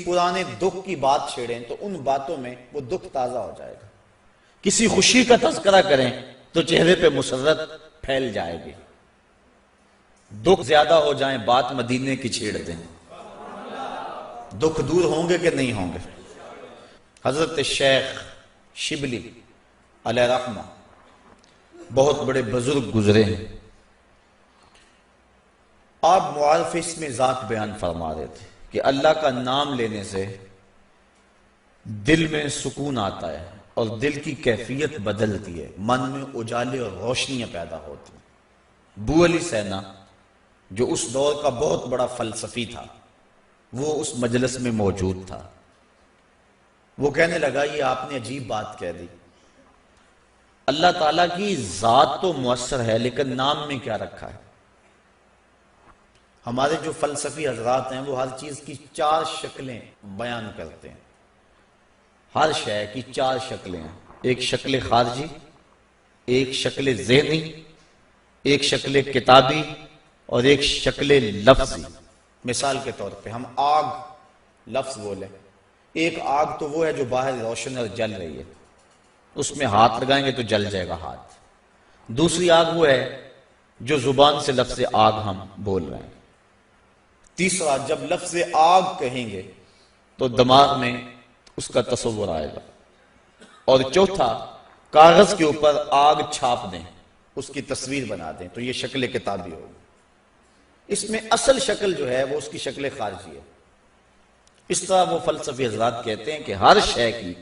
پرانے دکھ کی بات چھیڑیں تو ان باتوں میں وہ دکھ تازہ ہو جائے گا، کسی خوشی کا تذکرہ کریں تو چہرے پہ مسرت پھیل جائے گی، دکھ زیادہ ہو جائیں بات مدینے کی چھیڑ دیں، دکھ دور ہوں گے کہ نہیں ہوں گے۔ حضرت شیخ شبلی علیہ رحمہ بہت بڑے بزرگ گزرے ہیں، آپ معارف اس میں ذات بیان فرما رہے تھے کہ اللہ کا نام لینے سے دل میں سکون آتا ہے اور دل کی کیفیت بدلتی ہے، من میں اجالے اور روشنیاں پیدا ہوتی ہیں۔ ابو علی سینا جو اس دور کا بہت بڑا فلسفی تھا، وہ اس مجلس میں موجود تھا۔ وہ کہنے لگا یہ آپ نے عجیب بات کہہ دی، اللہ تعالیٰ کی ذات تو مؤثر ہے لیکن نام میں کیا رکھا ہے؟ ہمارے جو فلسفی حضرات ہیں وہ ہر چیز کی 4 شکلیں بیان کرتے ہیں، ہر شے کی 4 شکلیں ہیں، ایک شکل خارجی، ایک شکل ذہنی، ایک شکل کتابی اور ایک شکل لفظی۔ مثال کے طور پہ ہم آگ لفظ بولیں، ایک آگ تو وہ ہے جو باہر روشن اور جل رہی ہے، اس میں ہاتھ لگائیں گے تو جل جائے گا ہاتھ۔ دوسری آگ وہ ہے جو زبان سے لفظ آگ ہم بول رہے ہیں۔ تیسرا جب لفظ آگ کہیں گے تو دماغ میں اس کا تصور آئے گا، اور چوتھا کاغذ کے اوپر آگ چھاپ دیں، اس کی تصویر بنا دیں تو یہ شکل کتابی ہوگی۔ اس میں اصل شکل جو ہے وہ اس کی شکل خارجی ہے۔ اس طرح وہ فلسفی حضرات کہتے ہیں کہ ہر شے کی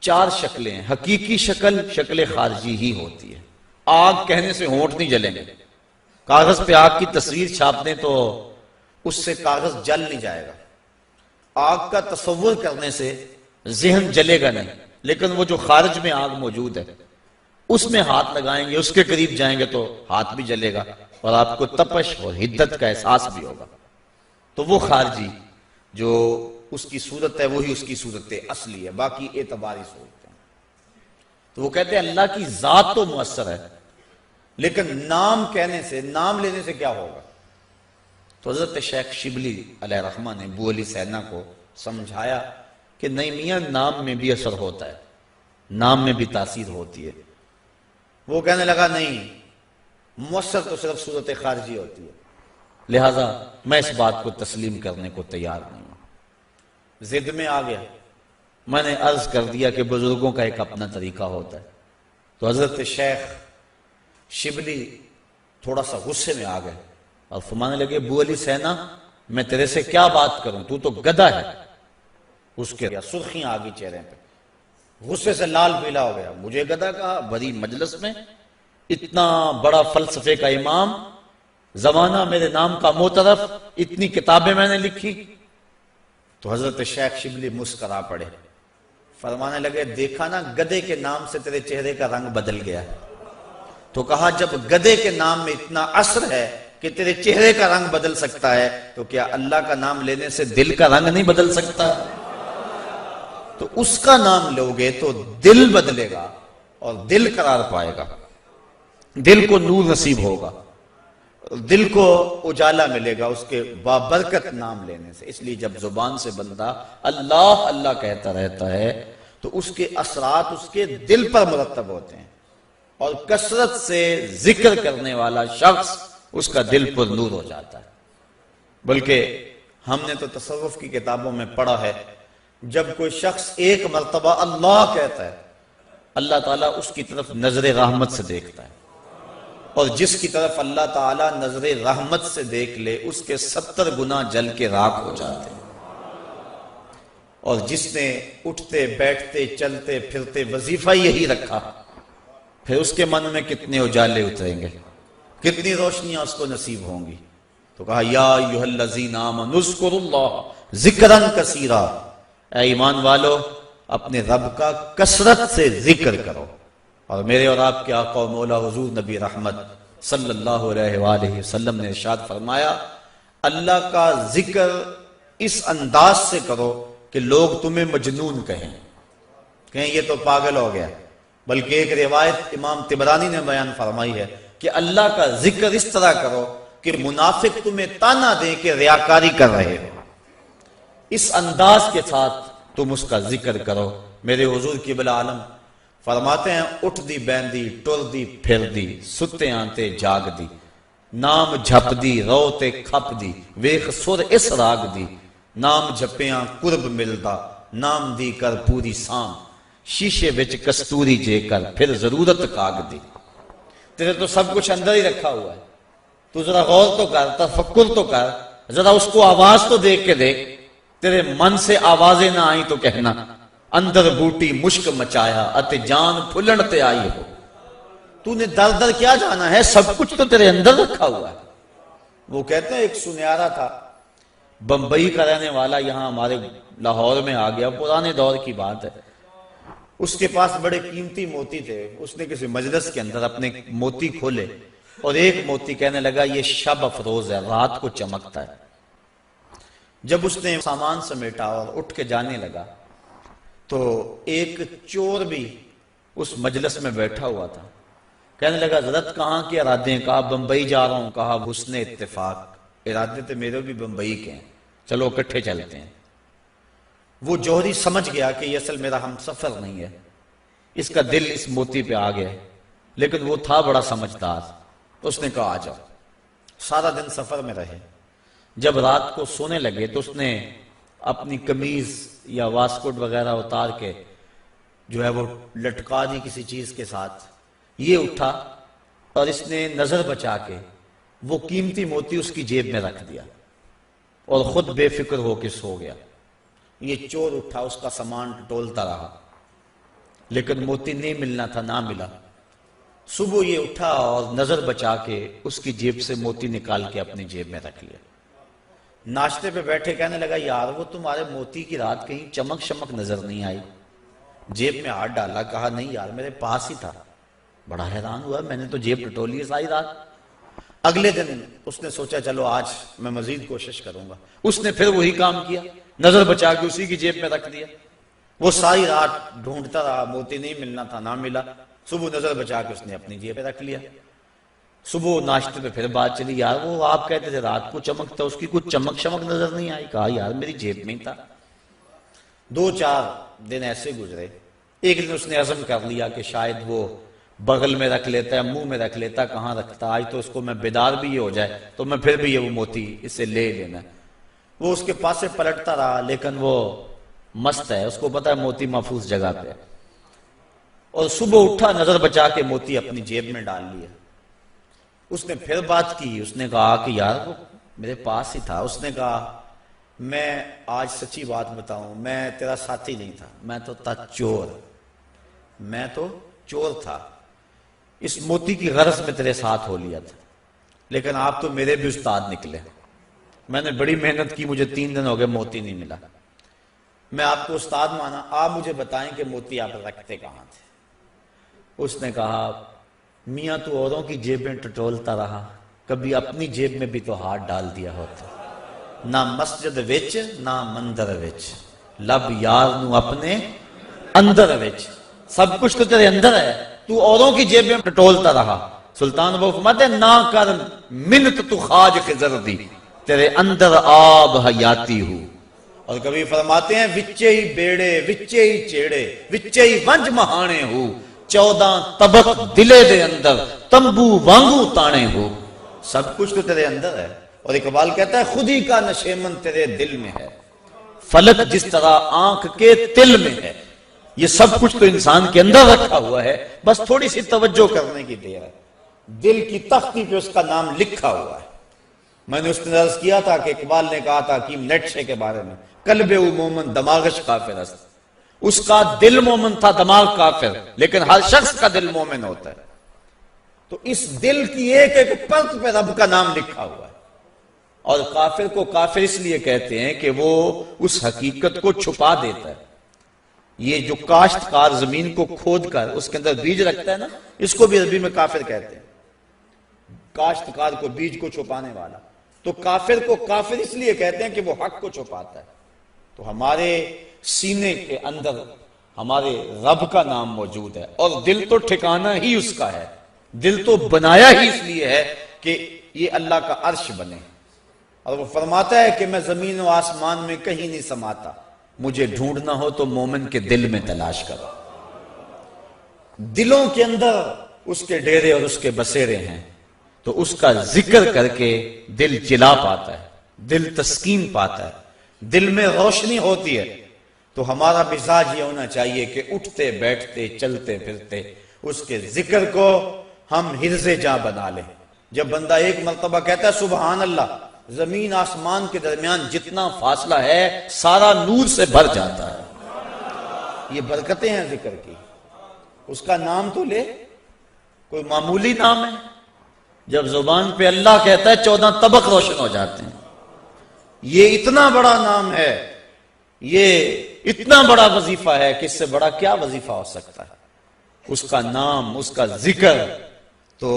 4 شکلیں ہیں، حقیقی شکل شکل خارجی ہی ہوتی ہے۔ آگ کہنے سے ہونٹ نہیں جلیں گے، کاغذ پہ آگ کی تصویر چھاپ دیں تو اس سے کاغذ جل نہیں جائے گا، آگ کا تصور کرنے سے ذہن جلے گا نہیں، لیکن وہ جو خارج میں آگ موجود ہے اس میں ہاتھ لگائیں گے، اس کے قریب جائیں گے تو ہاتھ بھی جلے گا اور آپ کو تپش اور حدت کا احساس بھی ہوگا۔ تو وہ خارجی جو اس کی صورت ہے وہی اس کی صورت اصلی ہے، باقی اعتباری صورت ہے۔ تو وہ کہتے ہیں اللہ کی ذات تو مؤثر ہے لیکن نام کہنے سے، نام لینے سے کیا ہوگا؟ تو حضرت شیخ شبلی علیہ رحمہ نے ابو علی سینا کو سمجھایا کہ نہیں میاں، نام میں بھی اثر ہوتا ہے، نام میں بھی تاثیر ہوتی ہے۔ وہ کہنے لگا نہیں، مؤثر تو صرف صورت خارجی ہوتی ہے، لہذا میں اس بات کو تسلیم کرنے کو تیار نہیں ہوں۔ ضد میں آ گیا، میں نے عرض کر دیا کہ بزرگوں کا ایک اپنا طریقہ ہوتا ہے۔ تو حضرت شیخ شبلی تھوڑا سا غصے میں آ گئے اور فرمانے لگے ابو علی سینا میں تیرے سے کیا بات کروں، تو تو گدھا ہے۔ اس کے سرخیاں آ گئی چہرے پہ، غصے سے لال پیلا ہو گیا، مجھے گدھا کہا بڑی مجلس میں، اتنا بڑا فلسفے کا امام، زمانہ میرے نام کا معترف، اتنی کتابیں میں نے لکھی۔ تو حضرت شیخ شبلی مسکرا پڑے، فرمانے لگے دیکھا نا گدھے کے نام سے تیرے چہرے کا رنگ بدل گیا۔ تو کہا جب گدھے کے نام میں اتنا اثر ہے کہ تیرے چہرے کا رنگ بدل سکتا ہے تو کیا اللہ کا نام لینے سے دل کا رنگ نہیں بدل سکتا؟ تو اس کا نام لوگے تو دل بدلے گا اور دل قرار پائے گا، دل کو نور نصیب ہوگا، دل کو اجالا ملے گا اس کے بابرکت نام لینے سے۔ اس لیے جب زبان سے بندہ اللہ اللہ کہتا رہتا ہے تو اس کے اثرات اس کے دل پر مرتب ہوتے ہیں، اور کثرت سے ذکر کرنے والا شخص اس کا دل پر نور ہو جاتا ہے۔ بلکہ ہم نے تو تصوف کی کتابوں میں پڑھا ہے، جب کوئی شخص ایک مرتبہ اللہ کہتا ہے اللہ تعالیٰ اس کی طرف نظر رحمت سے دیکھتا ہے، اور جس کی طرف اللہ تعالیٰ نظر رحمت سے دیکھ لے اس کے 70 گنا جل کے راکھ ہو جاتے ہیں۔ اور جس نے اٹھتے بیٹھتے چلتے پھرتے وظیفہ یہی رکھا، پھر اس کے من میں کتنے اجالے اتریں گے، کتنی روشنیاں اس کو نصیب ہوں گی۔ تو کہا یا ایھا الذین آمنوا اذکروا اللہ ذکرا کثیرا، اے ایمان والو اپنے رب کا کثرت سے ذکر کرو۔ اور میرے اور آپ کے آقا و مولا حضور نبی رحمت صلی اللہ علیہ وآلہ وسلم نے ارشاد فرمایا اللہ کا ذکر اس انداز سے کرو کہ لوگ تمہیں مجنون کہیں یہ تو پاگل ہو گیا۔ بلکہ ایک روایت امام طبرانی نے بیان فرمائی ہے کہ اللہ کا ذکر اس طرح کرو کہ منافق تمہیں تانا دیں کہ ریاکاری کر رہے ہو۔ اس انداز کے ساتھ تم اس کا ذکر کرو۔ میرے حضور قبلہ عالم فرماتے ہیں اٹھ دی بیندی ٹر دی پھر دی ستے آنتے جاگ دی نام جھپ دی رو تے کھپ دی ویخ سر اس راگ دی نام جھپیاں قرب ملدا نام دی کر پوری سام شیشے وچ کستوری جے کر پھر ضرورت کاگ دی۔ تیرے تو سب کچھ اندر ہی رکھا ہوا ہے، تو ذرا غور تو کر، تفکر تو کر، ذرا اس کو آواز تو دیکھ کے دیکھ۔ تیرے من سے آوازیں نہ آئیں تو کہنا اندر بوٹی مشک مچایا اتے جان پھلن تے آئی ہو۔ تو نے در در کیا جانا ہے، سب کچھ تو تیرے اندر رکھا ہوا ہے۔ وہ کہتے ہیں ایک سنیارا تھا بمبئی کا رہنے والا، یہاں ہمارے لاہور میں آ گیا، پرانے دور کی بات ہے۔ اس کے پاس بڑے قیمتی موتی تھے، اس نے کسی مجلس کے اندر اپنے موتی کھولے اور ایک موتی کہنے لگا یہ شب افروز ہے، رات کو چمکتا ہے۔ جب اس نے سامان سمیٹا اور اٹھ کے جانے لگا تو ایک چور بھی اس مجلس میں بیٹھا ہوا تھا، کہنے لگا حضرت کہاں کے ارادے ہیں؟ کہا بمبئی جا رہا ہوں۔ کہا حسن اتفاق، ارادے تو میرے بھی بمبئی کے ہیں، چلو اکٹھے چلتے ہیں۔ وہ جوہری سمجھ گیا کہ یہ اصل میرا ہم سفر نہیں ہے، اس کا دل اس موتی پہ آ گیا، لیکن وہ تھا بڑا سمجھدار، اس نے کہا آ جاؤ۔ سارا دن سفر میں رہے، جب رات کو سونے لگے تو اس نے اپنی قمیض یا واسکوٹ وغیرہ اتار کے جو ہے وہ لٹکا دی کسی چیز کے ساتھ، یہ اٹھا اور اس نے نظر بچا کے وہ قیمتی موتی اس کی جیب میں رکھ دیا اور خود بے فکر ہو کے سو گیا۔ یہ چور اٹھا، اس کا سامان ٹولتا رہا، لیکن موتی نہیں ملنا تھا، نہ ملا۔ صبح یہ اٹھا اور نظر بچا کے اس کی جیب سے موتی نکال کے اپنی جیب میں رکھ لیا۔ ناشتے پہ بیٹھے کہنے لگا یار وہ تمہارے موتی کی رات کہیں چمک شمک نظر نہیں آئی؟ جیب میں ہاتھ ڈالا، کہا نہیں یار میرے پاس ہی تھا۔ بڑا حیران ہوا، میں نے تو جیب ٹٹولی ہے ساری رات۔ اگلے دن اس نے سوچا چلو آج میں مزید کوشش کروں گا، اس نے پھر وہی کام کیا، نظر بچا کے اسی کی جیب میں رکھ دیا۔ وہ ساری رات ڈھونڈتا رہا، موتی نہیں ملنا تھا، نہ ملا۔ صبح نظر بچا کے اس نے اپنی جیب میں رکھ لیا۔ صبح ناشتے پہ پھر بات چلی، یار وہ آپ کہتے تھے رات کو چمکتا، اس کی کچھ چمک شمک نظر نہیں آئی؟ کہا یار میری جیب میں ہی تھا۔ 2-4 دن ایسے گزرے۔ ایک دن اس نے عزم کر لیا کہ شاید وہ بغل میں رکھ لیتا ہے، منہ میں رکھ لیتا، کہاں رکھتا، آج تو اس کو میں بیدار بھی یہ ہو جائے تو میں پھر بھی یہ وہ موتی اس سے لے لینا۔ وہ اس کے پاس سے پلٹتا رہا، لیکن وہ مست ہے، اس کو پتا ہے موتی محفوظ جگہ پہ، اور صبح اٹھا نظر بچا کے موتی اپنی جیب میں ڈال لیا۔ اس نے پھر بات کی، اس نے کہا کہ یار وہ میرے پاس ہی تھا۔ اس نے کہا میں آج سچی بات بتاؤں، میں تیرا ساتھی نہیں تھا، میں تو تھا چور، میں تو چور تھا، اس موتی کی غرض میں تیرے ساتھ ہو لیا تھا، لیکن آپ تو میرے بھی استاد نکلے، میں نے بڑی محنت کی، مجھے 3 دن ہو گئے موتی نہیں ملا، میں آپ کو استاد مانا، آپ مجھے بتائیں کہ موتی آپ رکھتے کہاں تھے؟ اس نے کہا میاں تو اوروں کی جیبیں ٹٹولتا رہا، کبھی اپنی جیب میں بھی تو ہاتھ ڈال دیا ہوتا، نہ مسجد وچ نہ مندر وچ، لب یار نو اپنے اندر وچ، سب کچھ تو تیرے اندر ہے، تو اوروں کی جیب میں ٹٹولتا رہا۔ سلطان وہ فرماتے ہیں نہ کر منت تو خواج خضر دی، تیرے اندر آب حیاتی ہو۔ اور کبھی فرماتے ہیں وچے ہی بیڑے وچے ہی چیڑے وچے ہی ونج مہانے ہو، 14 طبق دلے دے اندر تمبو وانگو تانے ہو، سب کچھ تو تیرے اندر ہے۔ اور اقبال کہتا ہے خود ہی کا نشیمن تیرے دل میں ہے، فلک جس طرح آنکھ کے تل میں ہے، یہ سب کچھ تو انسان کے اندر رکھا ہوا ہے، بس تھوڑی سی توجہ کرنے کی دیر ہے۔ دل کی تختی پہ اس کا نام لکھا ہوا ہے۔ میں نے اس نے عرض کیا تھا کہ اقبال نے کہا تھا حکیم نیٹشے کے بارے میں، قلب او مومن دماغش کافر است، اس کا دل مومن تھا، دماغ کافر، لیکن ہر شخص کا دل مومن ہوتا ہے۔ تو اس دل کی ایک ایک پرت پہ رب کا نام لکھا ہوا ہے۔ اور کافر کو کافر اس لیے کہتے ہیں کہ وہ اس حقیقت کو چھپا دیتا ہے۔ یہ جو کاشتکار زمین کو کھود کر اس کے اندر بیج رکھتا ہے نا، اس کو بھی عربی میں کافر کہتے ہیں، کاشتکار کو بیج کو چھپانے والا۔ تو کافر کو کافر اس لیے کہتے ہیں کہ وہ حق کو چھپاتا ہے۔ تو ہمارے سینے کے اندر ہمارے رب کا نام موجود ہے، اور دل تو ٹھکانہ ہی اس کا ہے، دل تو بنایا ہی اس لیے ہے کہ یہ اللہ کا عرش بنے۔ اور وہ فرماتا ہے کہ میں زمین و آسمان میں کہیں نہیں سماتا، مجھے ڈھونڈنا ہو تو مومن کے دل میں تلاش کرو۔ دلوں کے اندر اس کے ڈیرے اور اس کے بسیرے ہیں، تو اس کا ذکر کر کے دل جلا پاتا ہے، دل تسکین پاتا ہے، دل میں روشنی ہوتی ہے۔ تو ہمارا مزاج یہ ہونا چاہیے کہ اٹھتے بیٹھتے چلتے پھرتے اس کے ذکر کو ہم حرز جاں بنا لیں۔ جب بندہ ایک مرتبہ کہتا ہے سبحان اللہ، زمین آسمان کے درمیان جتنا فاصلہ ہے سارا نور سے بھر جاتا ہے۔ یہ برکتیں ہیں ذکر کی۔ اس کا نام تو لے، کوئی معمولی نام ہے؟ جب زبان پہ اللہ کہتا ہے 14 طبق روشن ہو جاتے ہیں۔ یہ اتنا بڑا نام ہے، یہ اتنا بڑا وظیفہ ہے کہ اس سے بڑا کیا وظیفہ ہو سکتا ہے؟ اس کا نام، اس کا ذکر۔ تو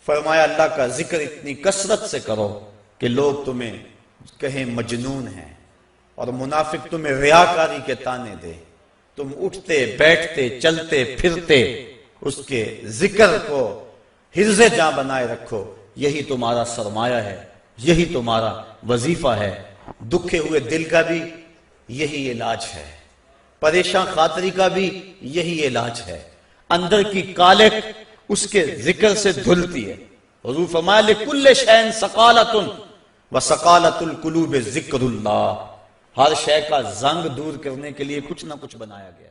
فرمایا اللہ کا ذکر اتنی کثرت سے کرو کہ لوگ تمہیں کہیں مجنون ہیں، اور منافق تمہیں ریاکاری کے طعنے دے۔ تم اٹھتے بیٹھتے چلتے پھرتے اس کے ذکر کو حرز جاں بنائے رکھو، یہی تمہارا سرمایہ ہے، یہی تمہارا وظیفہ ہے۔ دکھے ہوئے دل کا بھی یہی علاج ہے، پریشان خاطری کا بھی یہی علاج ہے۔ اندر کی کالک اس کے ذکر سے دھلتی ہے۔ حضور فرمایا لِكُلِّ شَيْءٍ سَقَالَةٌ وَسَقَالَةُ الْقُلُوبِ ذِكْرُ اللَّهِ۔ ہر شے کا زنگ دور کرنے کے لیے کچھ نہ کچھ بنایا گیا۔